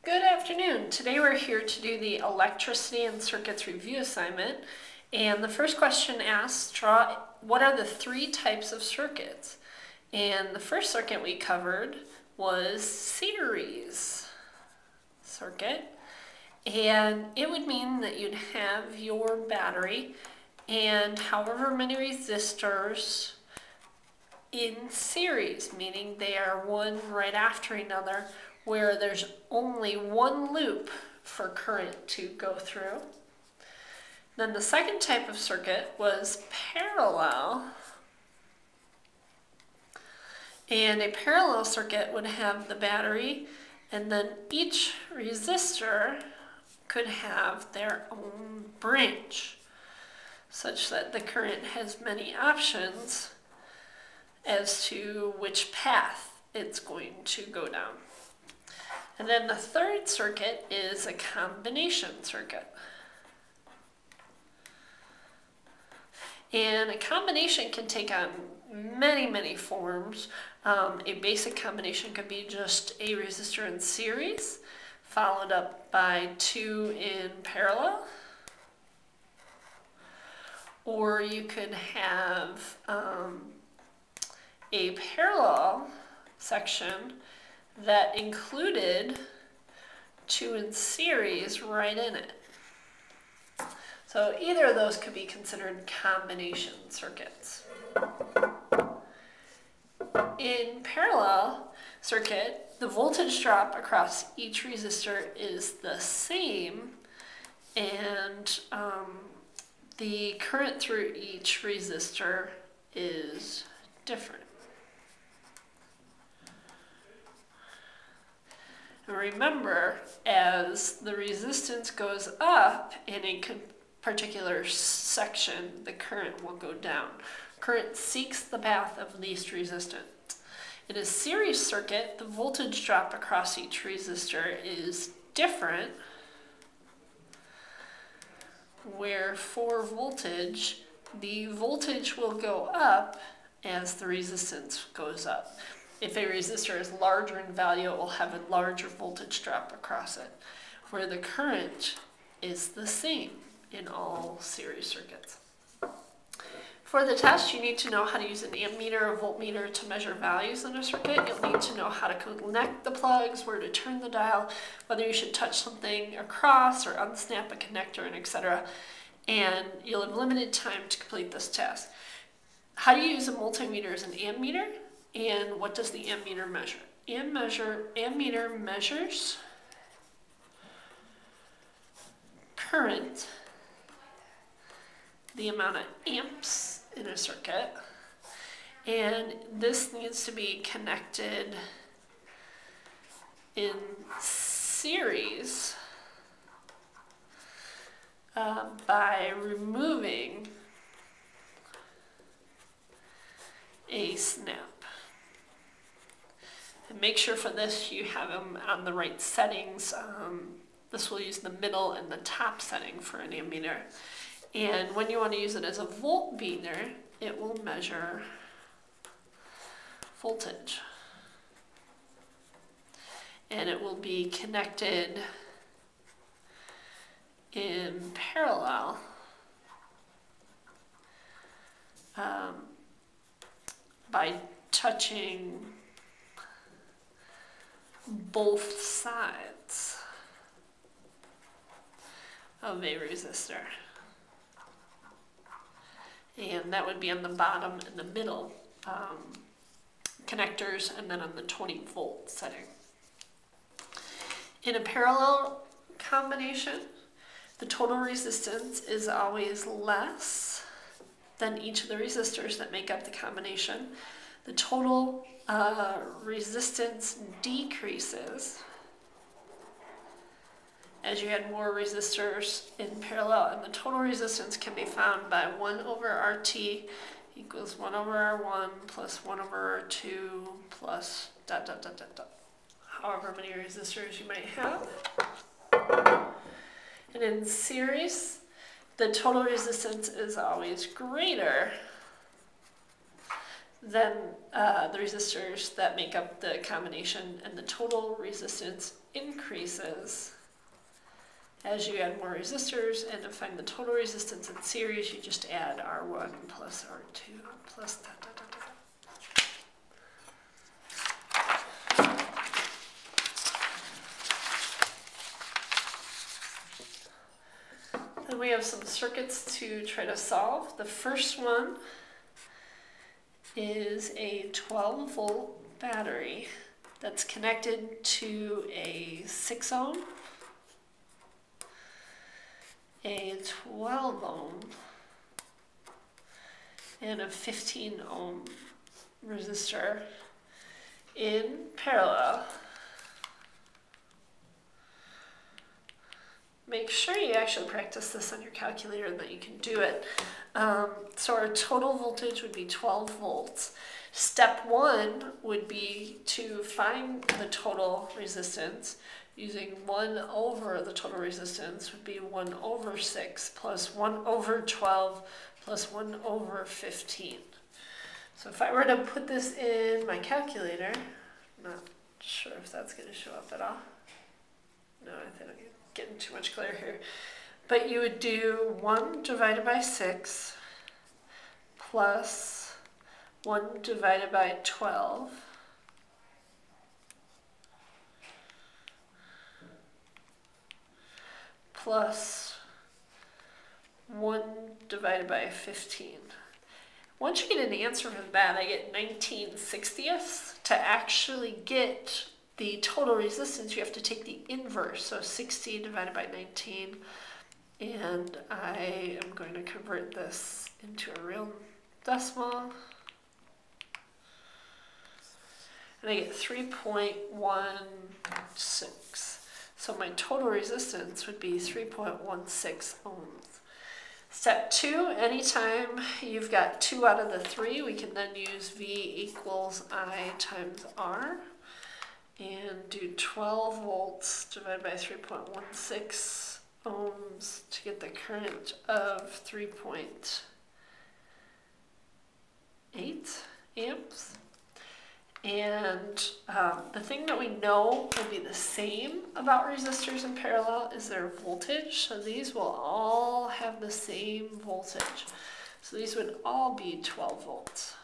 Good afternoon. Today we're here to do the electricity and circuits review assignment. And the first question asks, draw what are the three types of circuits? And the first circuit we covered was series circuit. And it would mean that you'd have your battery and however many resistors in series, meaning they are one right after another, where there's only one loop for current to go through. Then the second type of circuit was parallel. And a parallel circuit would have the battery, and then each resistor could have their own branch, such that the current has many options as to which path it's going to go down. And then the third circuit is a combination circuit. And a combination can take on many forms. A basic combination could be just a resistor in series, followed up by two in parallel. Or you could have a parallel section that included two in series right in it. So either of those could be considered combination circuits. In parallel circuit, the voltage drop across each resistor is the same, and the current through each resistor is different. Remember, as the resistance goes up in a particular section, the current will go down. Current seeks the path of least resistance. In a series circuit, the voltage drop across each resistor is different, where for voltage, the voltage will go up as the resistance goes up. If a resistor is larger in value, it will have a larger voltage drop across it, where the current is the same in all series circuits. For the test, you need to know how to use an ammeter or voltmeter to measure values in a circuit. You'll need to know how to connect the plugs, where to turn the dial, whether you should touch something across or unsnap a connector, and etc. And you'll have limited time to complete this test. How do you use a multimeter as an ammeter? And what does the ammeter measure? Ammeter measures current, the amount of amps in a circuit, and this needs to be connected in series by removing a snap. And make sure for this you have them on the right settings. This will use the middle and the top setting for an ammeter. And when you want to use it as a voltmeter, it will measure voltage. And it will be connected in parallel by touching both sides of a resistor. And that would be on the bottom and the middle connectors, and then on the 20-volt setting. In a parallel combination, the total resistance is always less than each of the resistors that make up the combination. The total resistance decreases as you add more resistors in parallel, and the total resistance can be found by 1 over RT equals 1 over R1 plus 1 over R2 plus ... however many resistors you might have. And in series, the total resistance is always greater then the resistors that make up the combination and the total resistance increases as you add more resistors. And to find the total resistance in series, you just add R1 plus R2 plus da da da da. Then we have some circuits to try to solve. The first one is a 12-volt battery that's connected to a 6 ohm, a 12 ohm, and a 15 ohm resistor in parallel. Make sure you actually practice this on your calculator and that you can do it. So our total voltage would be 12 volts. Step 1 would be to find the total resistance using 1 over the total resistance would be 1 over 6 plus 1 over 12 plus 1 over 15. So if I were to put this in my calculator, I'm not sure if that's going to show up at all. No, I think I'm getting too much glare here. But you would do 1 divided by 6 plus 1 divided by 12 plus 1 divided by 15. Once you get an answer from that, I get 19/60ths. To actually get the total resistance, you have to take the inverse, so 60 divided by 19, and I am going to convert this into a real decimal, and I get 3.16. So my total resistance would be 3.16 ohms. Step 2, anytime you've got 2 out of the 3, we can then use V equals I times R. And do 12 volts divided by 3.16 ohms to get the current of 3.8 amps. And the thing that we know will be the same about resistors in parallel is their voltage. So these will all have the same voltage. So these would all be 12 volts.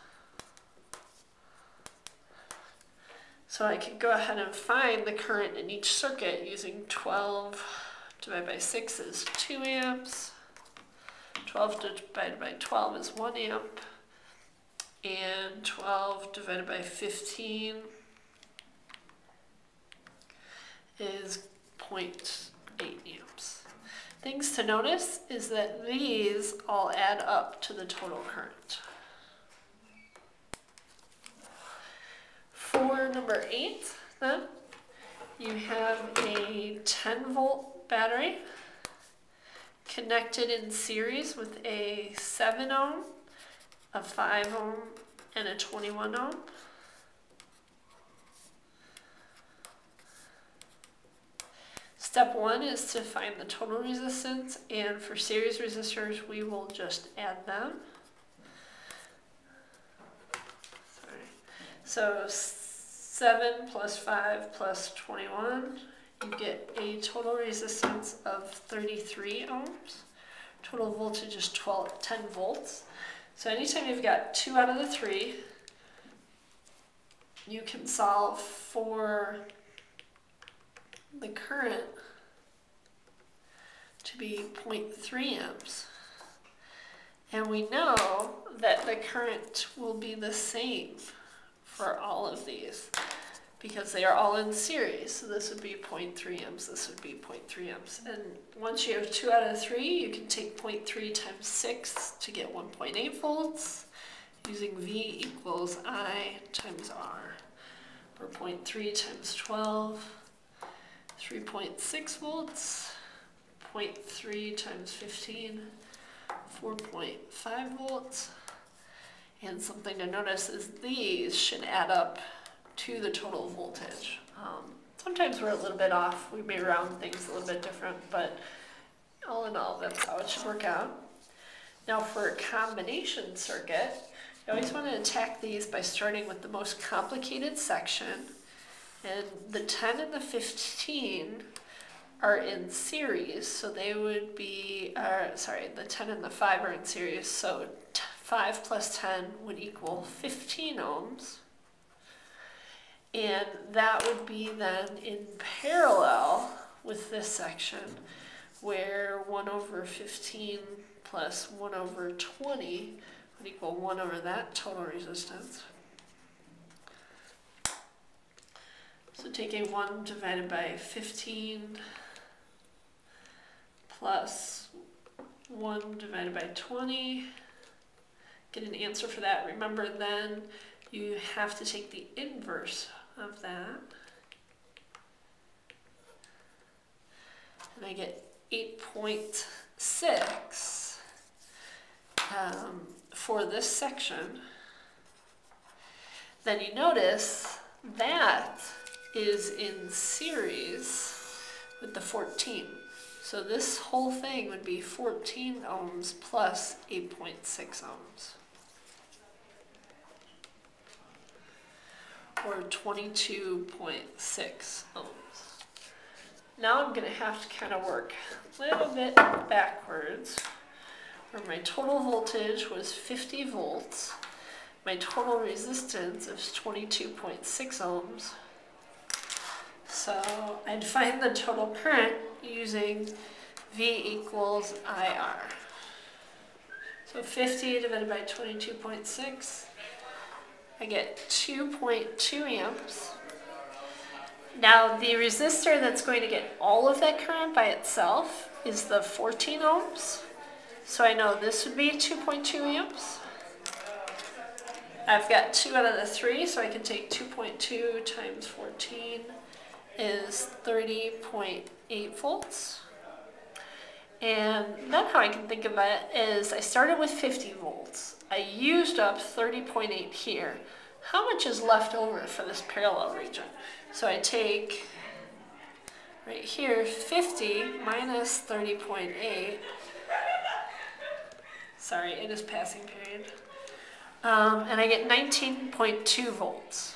So I could go ahead and find the current in each circuit using 12 divided by 6 is 2 amps, 12 divided by 12 is 1 amp, and 12 divided by 15 is 0.8 amps. Things to notice is that these all add up to the total current. For number 8, then, you have a 10-volt battery connected in series with a 7 ohm, a 5 ohm, and a 21 ohm. Step 1 is to find the total resistance, and for series resistors, we will just add them. So 7 plus 5 plus 21, you get a total resistance of 33 ohms. Total voltage is 10 volts. So anytime you've got 2 out of the 3, you can solve for the current to be 0.3 amps. And we know that the current will be the same for all of these because they are all in series. So this would be 0.3 amps, this would be 0.3 amps. And once you have 2 out of 3, you can take 0.3 times 6 to get 1.8 volts using V equals I times R. Or 0.3 times 12, 3.6 volts, 0.3 times 15, 4.5 volts. And something to notice is these should add up to the total voltage. Sometimes we're a little bit off. We may round things a little bit different, but all in all, that's how it should work out. Now for a combination circuit, You always want to attack these by starting with the most complicated section, and the 10 and the 15 are in series, so they would be, the 10 and the 5 are in series, so 5 plus 10 would equal 15 ohms. And that would be then in parallel with this section, where 1 over 15 plus 1 over 20 would equal 1 over that total resistance. So taking 1 divided by 15 plus 1 divided by 20, get an answer for that. Remember, then you have to take the inverse of that. And I get 8.6 for this section. Then you notice that is in series with the 14. So this whole thing would be 14 ohms plus 8.6 ohms. Or 22.6 ohms. Now I'm going to have to kind of work a little bit backwards, where my total voltage was 50 volts. My total resistance is 22.6 ohms. So I'd find the total current using V equals IR. So 50 divided by 22.6, I get 2.2 amps. Now the resistor that's going to get all of that current by itself is the 14 ohms. So I know this would be 2.2 amps. I've got 2 out of the 3, so I can take 2.2 times 14 is 30.8 volts. And then how I can think of it is I started with 50 volts. I used up 30.8 here. How much is left over for this parallel region? So I take right here 50 minus 30.8. Sorry, it is passing period. And I get 19.2 volts.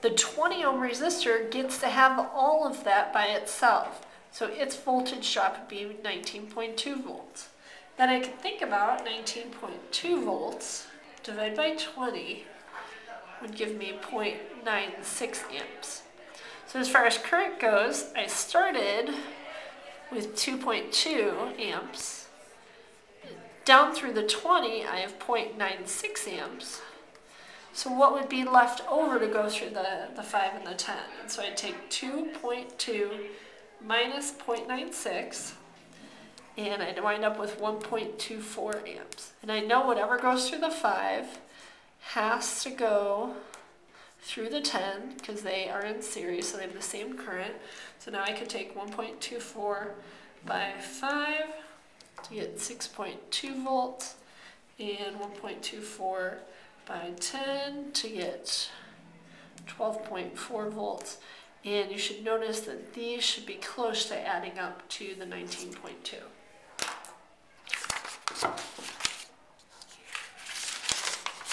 The 20 ohm resistor gets to have all of that by itself. So its voltage drop would be 19.2 volts. Then I can think about 19.2 volts divided by 20 would give me 0.96 amps. So as far as current goes, I started with 2.2 amps. Down through the 20, I have 0.96 amps. So what would be left over to go through the 5 and the 10? And so I'd take 2.2 minus 0.96, and I'd wind up with 1.24 amps. And I know whatever goes through the 5 has to go through the 10, because they are in series, so they have the same current. So now I could take 1.24 by 5 to get 6.2 volts, and 1.24 by 10 to get 12.4 volts. And you should notice that these should be close to adding up to the 19.2.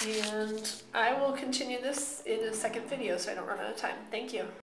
And I will continue this in a second video so I don't run out of time. Thank you.